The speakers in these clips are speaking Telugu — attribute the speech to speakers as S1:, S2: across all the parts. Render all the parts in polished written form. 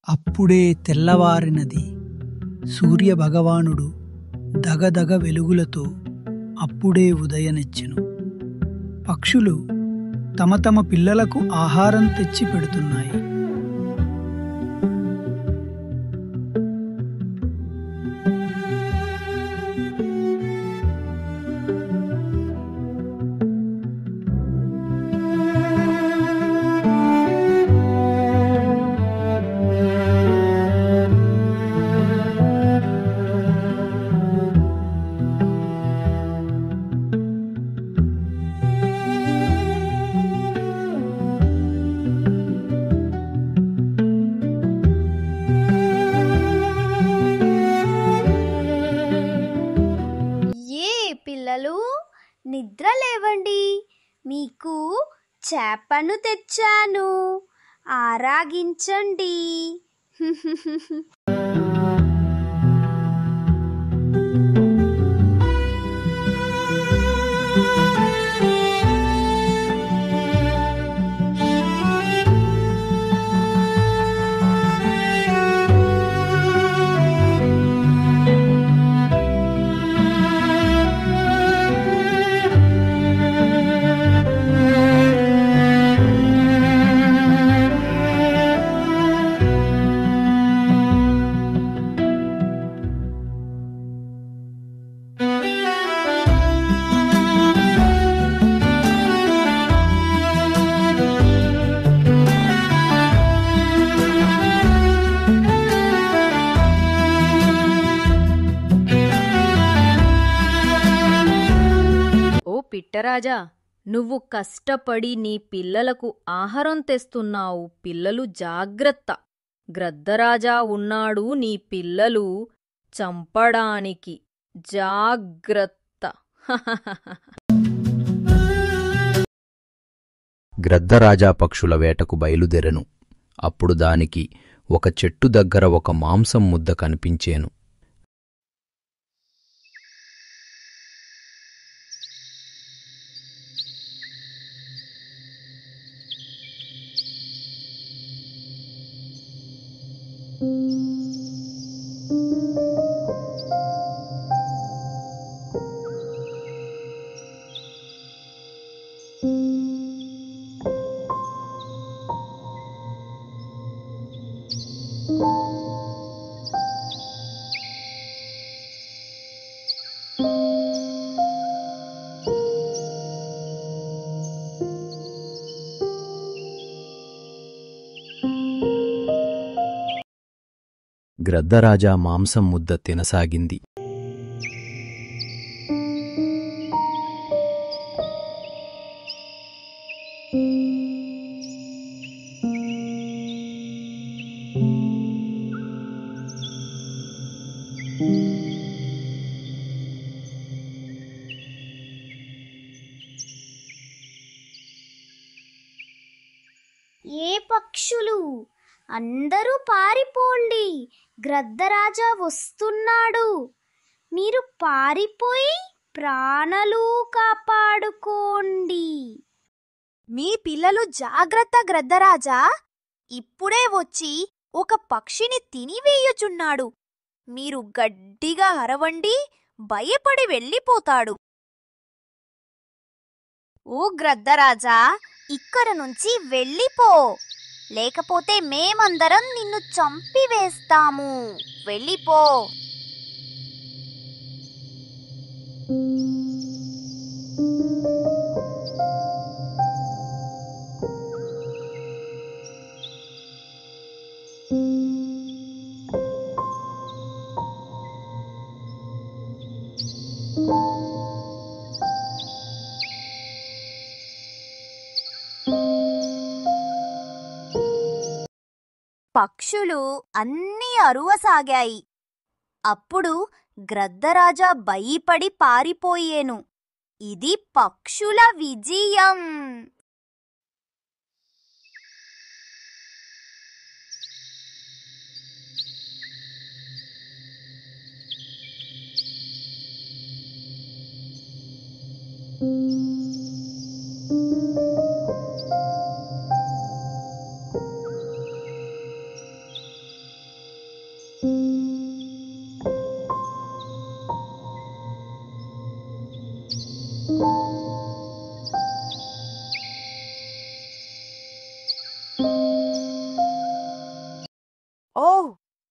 S1: అప్పుడే తెల్లవారినది. సూర్యభగవానుడు దగదగ వెలుగులతో అప్పుడే ఉదయనిచ్చెను. పక్షులు తమ తమ పిల్లలకు ఆహారం తెచ్చి పెడుతున్నాయి.
S2: పిల్లలు నిద్ర లేవండి, మీకు చేపను తెచ్చాను, ఆరాగించండి.
S3: పిట్టరాజా, నువ్వు కష్టపడి నీ పిల్లలకు ఆహారం తెస్తున్నావు. పిల్లలు జాగ్రత్త. గ్రద్దరాజా ఉన్నాడు నీ పిల్లలు చంపడానికి. జాగ్రత్త.
S4: గ్రద్దరాజా పక్షుల వేటకు బయలుదెరెను. అప్పుడు దానికి ఒక చెట్టు దగ్గర ఒక మాంసం ముద్ద కనిపించేను. గ్రద్దరాజా మాంసం ముద్ద తినసాగింది.
S2: ఏ పక్షులు, అందరూ పారిపోండి, గ్రద్దరాజా వస్తున్నాడు. మీరు పారిపోయి ప్రాణాలు కాపాడుకోండి.
S5: మీ పిల్లలు జాగ్రత్త, గ్రద్దరాజా ఇప్పుడే వచ్చి ఒక పక్షిని తినివేయుచున్నాడు. మీరు గట్టిగా అరవండి, భయపడి వెళ్ళిపోతాడు. ఓ గ్రద్దరాజా, ఇక్కడ నుంచి వెళ్ళిపో, లేకపోతే మేమందరం నిన్ను చంపివేస్తాము. వెళ్ళిపో. పక్షులు అన్నీ అరువసాగాయి. అప్పుడు గ్రద్దరాజా భయపడి పారిపోయేను. ఇది పక్షుల విజయం.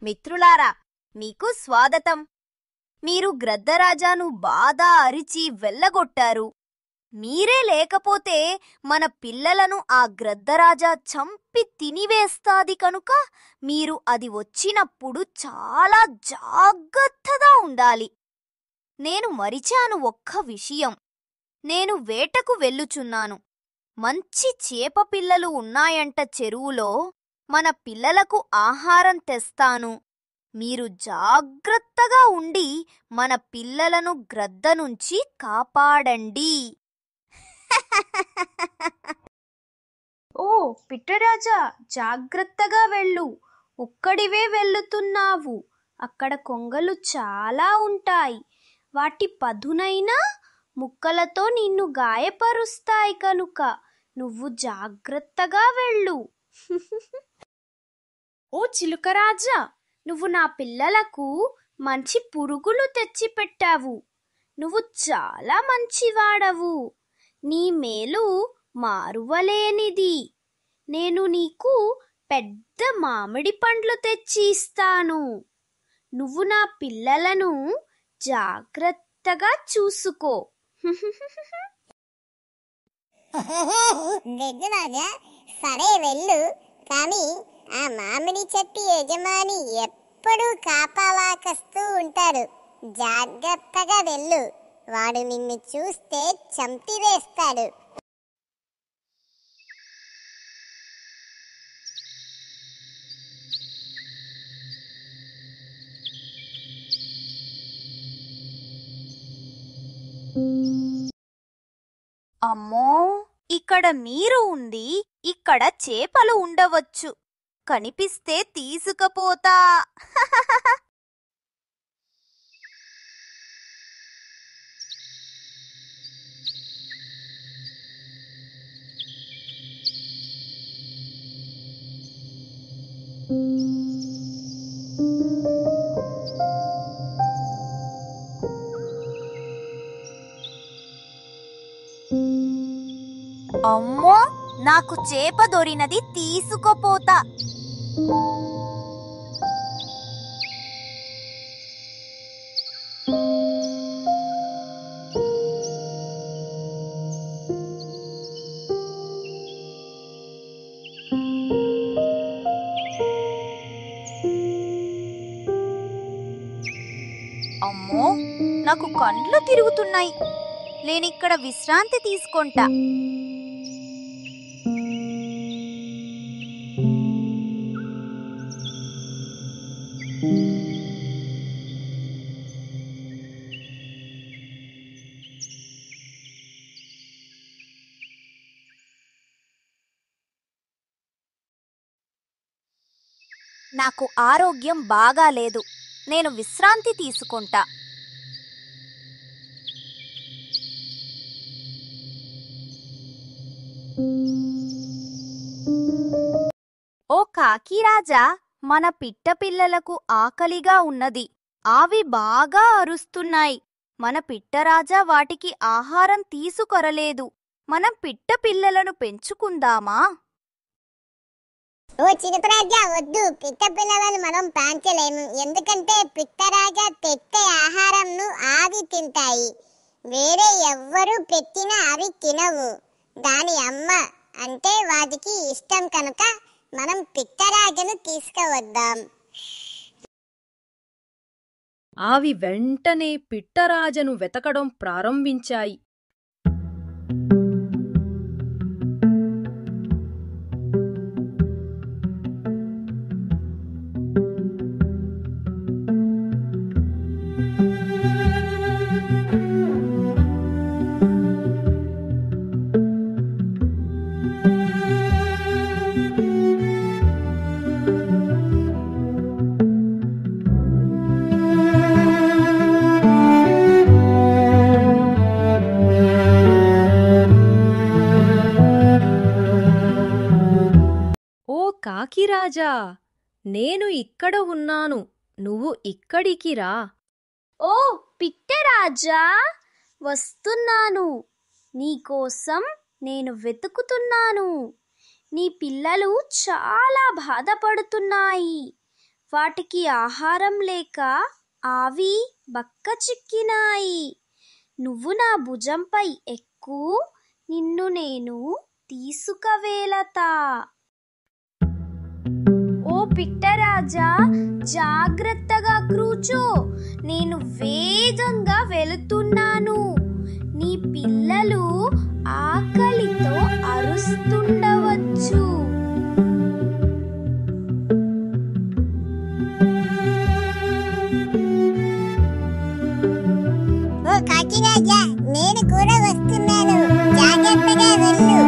S5: మిత్రులారా, మీకు స్వాగతం. మీరు గ్రద్దరాజాను బాగా అరిచి వెళ్ళగొట్టారు. మీరే లేకపోతే మన పిల్లలను ఆ గ్రద్దరాజా చంపి తినివేస్తాది కనుక మీరు అది వచ్చినప్పుడు చాలా జాగ్రత్తగా ఉండాలి. నేను మరిచాను ఒక్క విషయం. నేను వేటకు వెళ్ళుచున్నాను. మంచి చేప పిల్లలు ఉన్నాయంట చెరువులో. మన పిల్లలకు ఆహారం తెస్తాను. మీరు జాగ్రత్తగా ఉండి మన పిల్లలను గ్రద్ద నుంచి కాపాడండి.
S2: ఓ పిట్టరాజా, జాగ్రత్తగా వెళ్ళు. ఒక్కడివే వెళ్ళుతున్నావు. అక్కడ కొంగలు చాలా ఉంటాయి. వాటి పదునైన ముక్కలతో నిన్ను గాయపరుస్తాయి కనుక నువ్వు జాగ్రత్తగా వెళ్ళు. ఓ చిలుకరాజా, నువ్వు నా పిల్లలకు మంచి పురుగులు తెచ్చిపెట్టావు. నువ్వు చాలా మంచివాడవు. నీ మేలు మారువలేనిది. నేను నీకు పెద్ద మామిడి పండ్లు తెచ్చి ఇస్తాను. నువ్వు నా పిల్లలను జాగ్రత్తగా చూసుకో.
S6: గజరాజా, సరే వెళ్ళు. కానీ ఆ మామిడి చెట్టు యజమాని ఎప్పుడూ కాపలా కాస్తూ ఉంటాడు. జాగ్రత్తగా వెళ్ళు. వాడు నిన్ను చూస్తే చంపివేస్తాడు.
S5: అమ్మో, ఇక్కడ నీరు ఉంది. ఇక్కడ చేపలు ఉండవచ్చు. కనిపిస్తే తీసుకుపోతా. అమ్మో, నాకు చేప దొరినది, తీసుకుపోతా. అమ్మో, నాకు కండ్లు తిరుగుతున్నాయి. నేనిక్కడ విశ్రాంతి తీసుకుంటా. నాకు ఆరోగ్యం బాగాలేదు. నేను విశ్రాంతి తీసుకుంటా. ఓ కాకిరాజా, మన పిట్ట పిల్లలకు ఆకలిగా ఉన్నది. అవి బాగా అరుస్తున్నాయి. మన పిట్టరాజా వాటికి ఆహారం తీసుకొరలేదు. మనం పిట్ట పిల్లలను పెంచుకుందామా?
S6: ఓ చిలుకరాజా, వద్దు. పిట్ట పిల్లలను మనం పెంచలేము. ఎందుకంటే పిట్టరాజా తెచ్చే ఆహారంను అవి తింటాయి. వేరే ఎవ్వరూ పెట్టినా అవి తినవు. దాని అమ్మ అంటే వాటికి ఇష్టం కనుక మనం పిట్టరాజును తీసుకువద్దాం.
S3: అవి వెంటనే పిట్టరాజను వెతకడం ప్రారంభించాయి. కాకిరాజా, నేను ఇక్కడ ఉన్నాను. నువ్వు ఇక్కడికి రా.
S2: ఓ పిట్టరాజా, వస్తున్నాను. నీకోసం నేను వెతుకుతున్నాను. నీ పిల్లలు చాలా బాధపడుతున్నాయి. వాటికి ఆహారం లేక అవి బక్క చిక్కినాయి. నువ్వు నా భుజంపై ఎక్కు, నిన్ను నేను తీసుకువెళతా. ఓ పిట్టరాజా, జాగ్రత్తగా కూర్చో, నేను వేగంగా వెళుతున్నాను. నీ పిల్లలు ఆకలితో అరుస్తుండవచ్చు.
S6: ఓ కాకిరాజా, నేను కూడా వస్తున్నాను. జాగ్రత్తగా వెళ్ళు.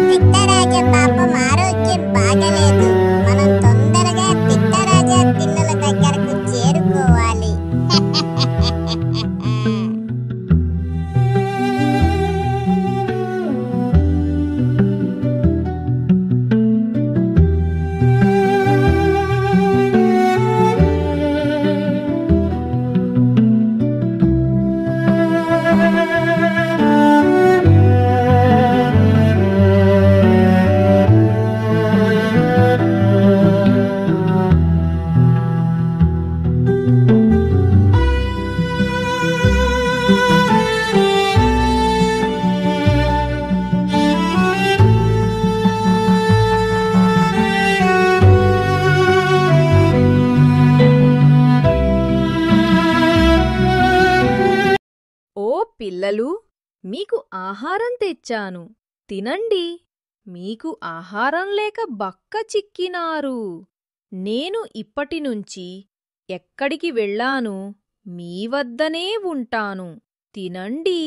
S6: పిట్టరాజా పాపం ఆరోగ్యం బాగలేదు. మనం తొందరగా పిట్టరాజా పిల్లల దగ్గరకు చేరుకోవాలి.
S3: ఓ పిల్లలు, మీకు ఆహారం తెచ్చాను, తినండి. మీకు ఆహారం లేక బక్క చిక్కినారు. నేను ఇప్పటినుంచి ఎక్కడికి వెళ్ళాను, మీ వద్దనే ఉంటాను. తినండి.